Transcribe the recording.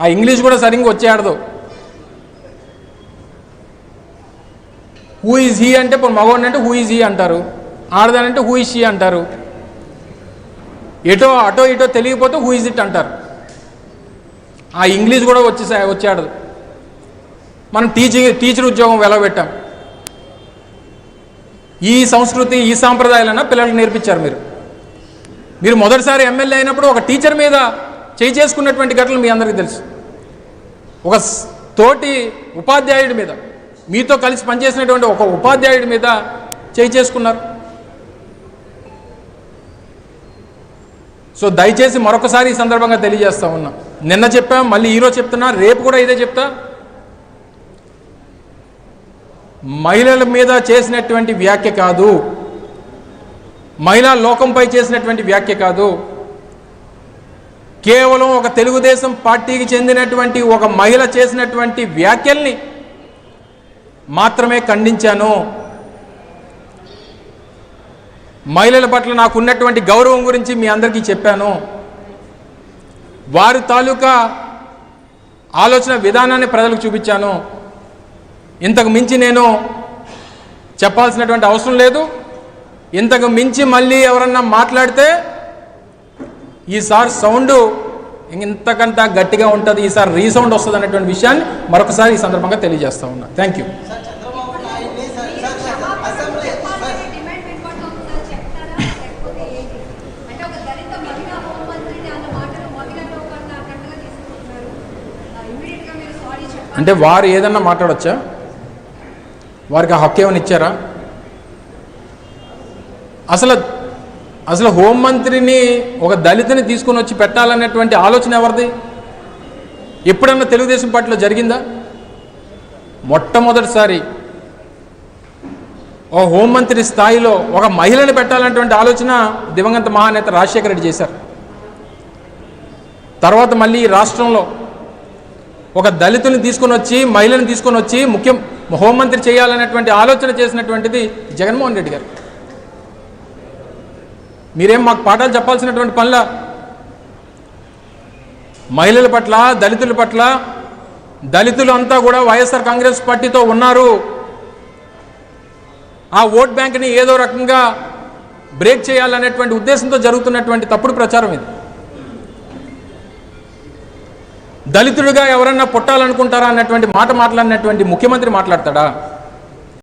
ఆ ఇంగ్లీష్ కూడా సరిగ్గా వచ్చేయడదు. హూ ఈజ్ హీ అంటే ఇప్పుడు మగవాడిని అంటే హూ ఈజ్ హీ అంటారు, ఆడదానంటే హూ ఈజ్ షీ అంటారు, అటో ఇటో తెలియకపోతే హూ ఈజ్ ఇట్ అంటారు. ఆ ఇంగ్లీష్ కూడా వచ్చేయడదు. మనం టీచర్ ఉద్యోగం వెలవెట్టాం. ఈ సంస్కృతి ఈ సాంప్రదాయాలన్నా పిల్లలకు నేర్పించారు. మీరు మొదటిసారి ఎమ్మెల్యే అయినప్పుడు ఒక టీచర్ మీద చేసుకున్నటువంటి ఘటనలు మీ అందరికీ తెలుసు. ఒక తోటి ఉపాధ్యాయుడి మీద, మీతో కలిసి పనిచేసినటువంటి ఒక ఉపాధ్యాయుడి మీద చేసుకున్నారు. సో దయచేసి మరొకసారి ఈ సందర్భంగా తెలియజేస్తా ఉన్నా, నిన్న చెప్పా, మళ్ళీ ఈరోజు చెప్తున్నా, రేపు కూడా ఇదే చెప్తా. మహిళల మీద చేసినటువంటి వ్యాఖ్య కాదు, మహిళా లోకంపై చేసినటువంటి వ్యాఖ్య కాదు, కేవలం ఒక తెలుగుదేశం పార్టీకి చెందినటువంటి ఒక మహిళ చేసినటువంటి వ్యాఖ్యల్ని మాత్రమే ఖండించాను. మహిళల పట్ల నాకున్నటువంటి గౌరవం గురించి మీ అందరికీ చెప్పాను. వారి తాలూకా ఆలోచన విధానాన్ని ప్రజలకు చూపించాను. ఇంతకు మించి నేను చెప్పాల్సినటువంటి అవసరం లేదు. ఇంతకు మించి మళ్ళీ ఎవరన్నా మాట్లాడితే ఈసారి సౌండ్ ఇంతకంత గట్టిగా ఉంటుంది, ఈసారి రీసౌండ్ వస్తుంది అనేటువంటి విషయాన్ని మరొకసారి ఈ సందర్భంగా తెలియజేస్తా ఉన్నా. Thank you. అంటే వారు ఏదన్నా మాట్లాడొచ్చా? వారికి ఆ హక్కు ఏమైనా ఇచ్చారా? అసలు హోంమంత్రిని ఒక దళితుని తీసుకొని వచ్చి పెట్టాలనేటువంటి ఆలోచన ఎవరిది? ఎప్పుడన్నా తెలుగుదేశం పార్టీలో జరిగిందా? మొట్టమొదటిసారి ఒక హోంమంత్రి స్థాయిలో ఒక మహిళని పెట్టాలనేటువంటి ఆలోచన దివంగత మహానేత రాజశేఖర రెడ్డి చేశారు. తర్వాత మళ్ళీ రాష్ట్రంలో ఒక దళితుని తీసుకొని వచ్చి, మహిళని తీసుకొని వచ్చి హోంమంత్రి చేయాలనేటువంటి ఆలోచన చేసినటువంటిది జగన్మోహన్ రెడ్డి గారు. మీరేం మాకు పాఠాలు చెప్పాల్సినటువంటి పనిలా. మహిళల పట్ల, దళితుల పట్ల, దళితులు అంతా కూడా వైఎస్ఆర్ కాంగ్రెస్ పార్టీతో ఉన్నారు, ఆ ఓట్ బ్యాంక్ని ఏదో రకంగా బ్రేక్ చేయాలనేటువంటి ఉద్దేశంతో జరుగుతున్నటువంటి తప్పుడు ప్రచారం ఇది. దళితుడిగా ఎవరన్నా పుట్టాలనుకుంటారా అన్నటువంటి మాట మాట్లాడినటువంటి ముఖ్యమంత్రి మాట్లాడతాడా?